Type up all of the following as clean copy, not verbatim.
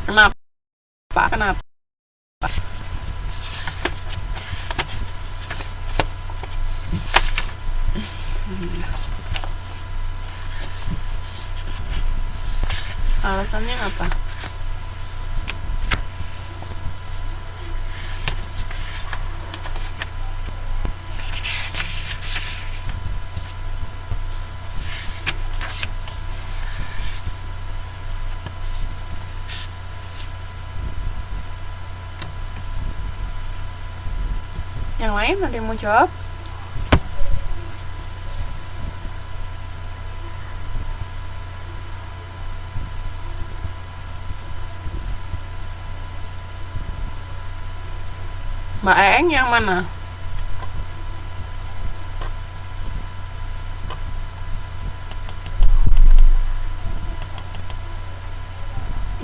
Kenapa? Kenapa? Alasannya apa? Yang lain ada yang mau jawab? Mbak Eng yang mana?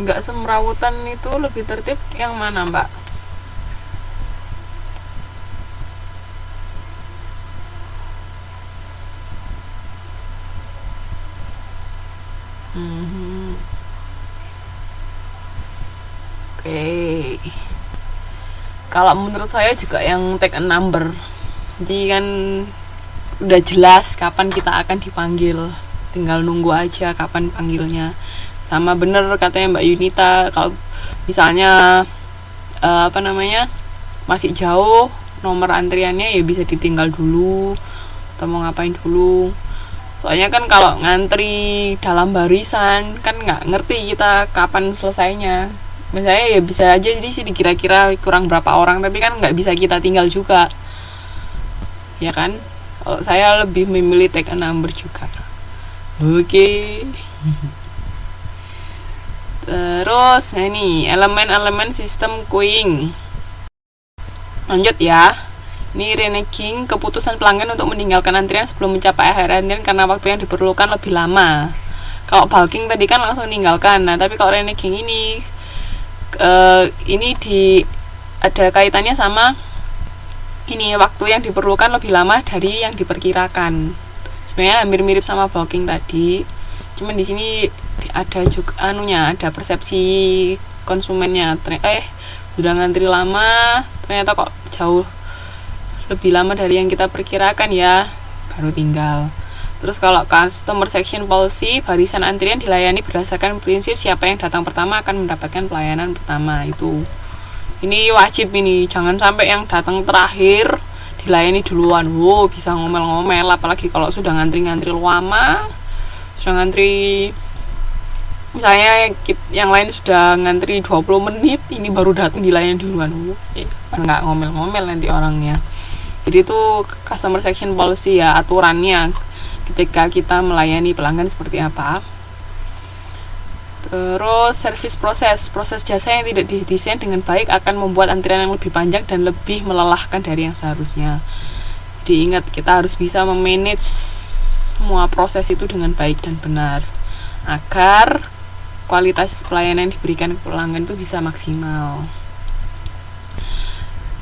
Nggak semrawutan itu lebih tertib yang mana, Mbak? Oke. Kalau menurut saya juga yang take a number. Jadi kan udah jelas kapan kita akan dipanggil. Tinggal nunggu aja kapan panggilnya. Sama bener katanya Mbak Yunita, kalau misalnya masih jauh nomor antriannya ya bisa ditinggal dulu atau mau ngapain dulu. Soalnya kan kalau ngantri dalam barisan kan nggak ngerti kita kapan selesainya. Misalnya ya bisa aja jadi sih kira-kira kurang berapa orang, tapi kan nggak bisa kita tinggal juga, ya kan? Kalau saya lebih memilih take a number juga. Oke. Terus ini elemen-elemen sistem queuing. Lanjut ya. Ini reneging, keputusan pelanggan untuk meninggalkan antrian sebelum mencapai akhir antrian karena waktu yang diperlukan lebih lama. Kalau bulking tadi kan langsung meninggalkan. Nah, tapi kalau reneging ini ada kaitannya sama ini, waktu yang diperlukan lebih lama dari yang diperkirakan. Sebenarnya hampir mirip sama bulking tadi. Cuman di sini ada juga ada persepsi konsumennya. Sudah ngantri lama, ternyata kok jauh lebih lama dari yang kita perkirakan ya, baru tinggal. Terus kalau customer section policy, barisan antrian dilayani berdasarkan prinsip siapa yang datang pertama akan mendapatkan pelayanan pertama. Itu ini wajib, ini jangan sampai yang datang terakhir dilayani duluan. Bisa ngomel-ngomel, apalagi kalau sudah ngantri-ngantri lama, sudah ngantri, misalnya yang lain sudah ngantri 20 menit, ini baru datang dilayani duluan. Nggak ngomel-ngomel nanti orangnya. Jadi itu customer section policy ya, aturannya ketika kita melayani pelanggan seperti apa. Terus service proses jasa yang tidak didesain dengan baik akan membuat antrian yang lebih panjang dan lebih melelahkan dari yang seharusnya. Diingat, kita harus bisa memanage semua proses itu dengan baik dan benar agar kualitas pelayanan yang diberikan ke pelanggan itu bisa maksimal.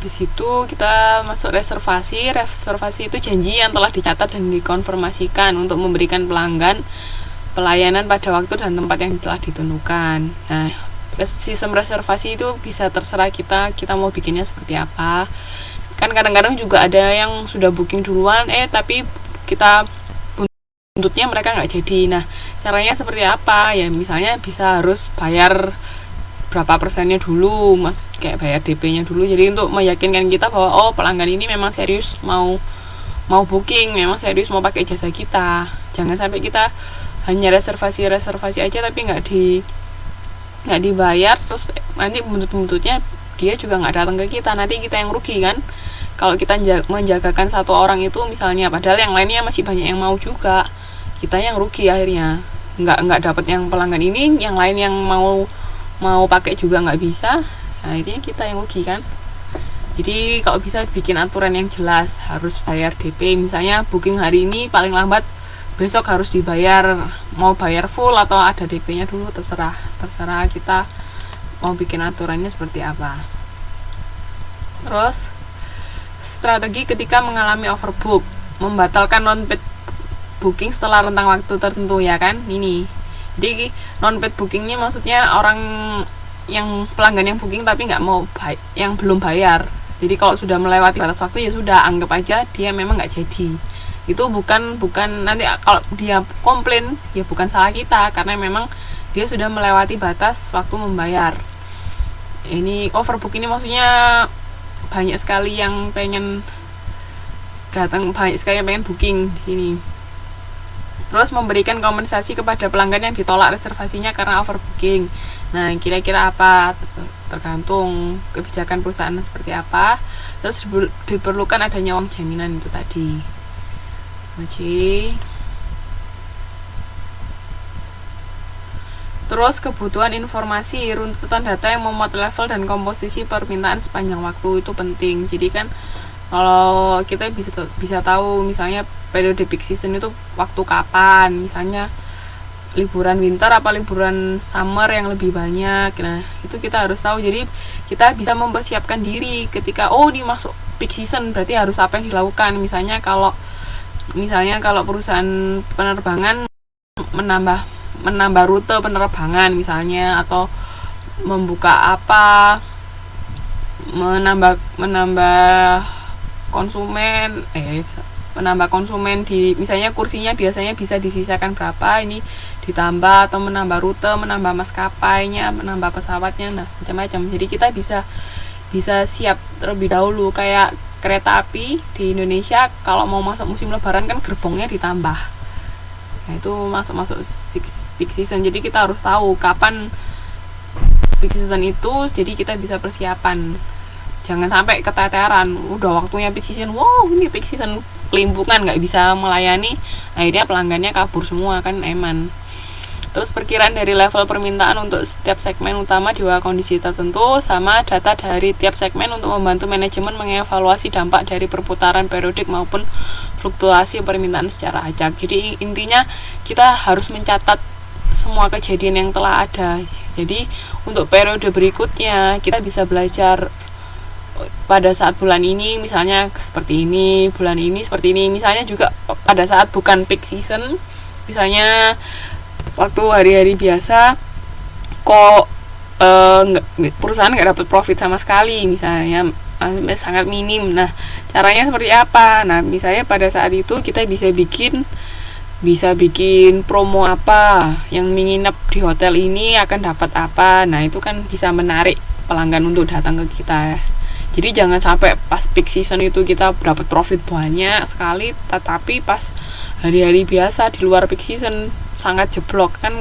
Di situ kita masuk reservasi. Reservasi itu janji yang telah dicatat dan dikonfirmasikan untuk memberikan pelanggan pelayanan pada waktu dan tempat yang telah ditentukan. Nah, sistem reservasi itu bisa terserah kita mau bikinnya seperti apa. Kan kadang-kadang juga ada yang sudah booking duluan, tapi kita buntutnya mereka nggak jadi. Nah, caranya seperti apa? Ya misalnya bisa harus bayar berapa persennya dulu, kayak bayar DP-nya dulu. Jadi untuk meyakinkan kita bahwa pelanggan ini memang serius mau booking, memang serius mau pakai jasa kita. Jangan sampai kita hanya reservasi aja tapi nggak dibayar, terus nanti buntutnya dia juga nggak datang ke kita, nanti kita yang rugi kan. Kalau kita menjagakan satu orang itu misalnya, padahal yang lainnya masih banyak yang mau juga, kita yang rugi akhirnya. Nggak dapat yang pelanggan ini, yang lain yang mau pakai juga nggak bisa, akhirnya kita yang rugi kan. Jadi kalau bisa bikin aturan yang jelas, harus bayar DP. Misalnya booking hari ini paling lambat besok harus dibayar, mau bayar full atau ada DP-nya dulu, terserah kita mau bikin aturannya seperti apa. Terus strategi ketika mengalami overbook, membatalkan non-paid booking setelah rentang waktu tertentu ya kan. Ini jadi non-paid bookingnya maksudnya orang yang pelanggan yang booking tapi nggak mau yang belum bayar. Jadi kalau sudah melewati batas waktu ya sudah, anggap aja dia memang nggak jadi. Itu bukan nanti kalau dia komplain ya bukan salah kita, karena memang dia sudah melewati batas waktu membayar. Ini overbook ini maksudnya banyak sekali yang pengen datang, banyak sekali yang pengen booking di sini. Terus memberikan kompensasi kepada pelanggan yang ditolak reservasinya karena overbooking. Nah, kira-kira apa? Tergantung kebijakan perusahaan seperti apa. Terus diperlukan adanya uang jaminan itu tadi. Oke. Terus kebutuhan informasi, runtutan data yang memuat level dan komposisi permintaan sepanjang waktu itu penting. Jadi kan kalau kita bisa tahu misalnya periode peak season itu waktu kapan, misalnya liburan winter apa liburan summer yang lebih banyak. Nah, itu kita harus tahu. Jadi kita bisa mempersiapkan diri ketika ini masuk peak season, berarti harus apa yang dilakukan. Misalnya kalau perusahaan penerbangan menambah rute penerbangan misalnya, atau menambah konsumen di misalnya kursinya biasanya bisa disisakan berapa, ini ditambah, atau menambah rute, menambah maskapainya, menambah pesawatnya, nah macam-macam. Jadi kita bisa siap terlebih dahulu. Kayak kereta api di Indonesia kalau mau masuk musim lebaran kan gerbongnya ditambah. Nah, itu masuk peak season. Jadi kita harus tahu kapan peak season itu, jadi kita bisa persiapan. Jangan sampai keteteran, udah waktunya peak season, ini peak season, kelimpungan, nggak bisa melayani, akhirnya pelanggannya kabur semua, kan eman. Terus perkiraan dari level permintaan untuk setiap segmen utama di bawah kondisi tertentu, sama data dari tiap segmen untuk membantu manajemen mengevaluasi dampak dari perputaran periodik maupun fluktuasi permintaan secara acak. Jadi intinya kita harus mencatat semua kejadian yang telah ada. Jadi untuk periode berikutnya kita bisa belajar pada saat bulan ini misalnya seperti ini, bulan ini seperti ini. Misalnya juga pada saat bukan peak season, misalnya waktu hari-hari biasa kok perusahaan nggak dapat profit sama sekali, misalnya sangat minim. Nah, caranya seperti apa? Nah, misalnya pada saat itu kita bisa bikin promo apa, yang menginap di hotel ini akan dapat apa. Nah, itu kan bisa menarik pelanggan untuk datang ke kita. Jadi jangan sampai pas peak season itu kita dapat profit banyak sekali, tetapi pas hari-hari biasa di luar peak season sangat jeblok, kan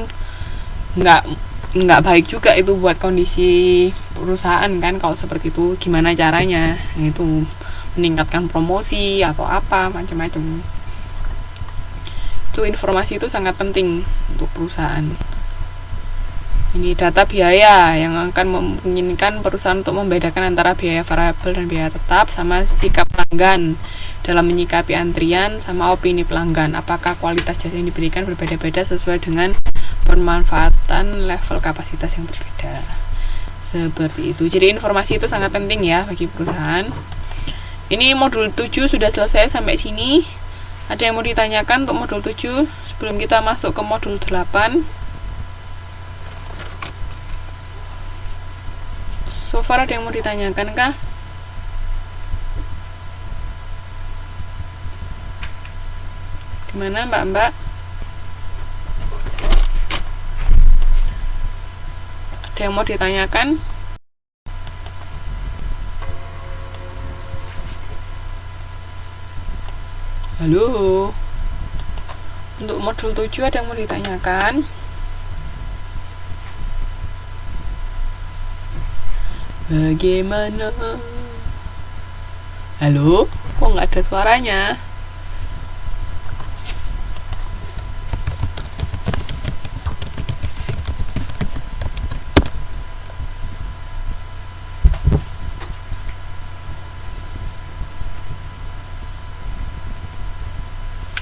nggak baik juga itu buat kondisi perusahaan kan. Kalau seperti itu gimana caranya? Nah, itu meningkatkan promosi atau apa macam-macam. Itu informasi itu sangat penting untuk perusahaan. Ini data biaya yang akan memungkinkan perusahaan untuk membedakan antara biaya variabel dan biaya tetap, sama sikap pelanggan dalam menyikapi antrian, sama opini pelanggan. Apakah kualitas jasa yang diberikan berbeda-beda sesuai dengan pemanfaatan level kapasitas yang berbeda. Seperti itu. Jadi informasi itu sangat penting ya bagi perusahaan. Ini modul 7 sudah selesai sampai sini. Ada yang mau ditanyakan untuk modul 7 sebelum kita masuk ke modul 8? So far ada yang mau ditanyakan kah? Gimana mbak-mbak? Ada yang mau ditanyakan? Halo? Untuk modul 7 ada yang mau ditanyakan? Bagaimana? Halo? Kok nggak ada suaranya?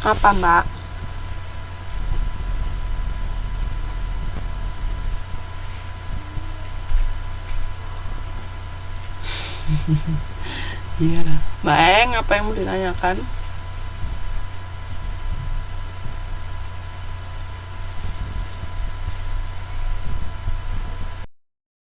Apa mbak? Iya, Mbak Eng, apa yang mau ditanyakan?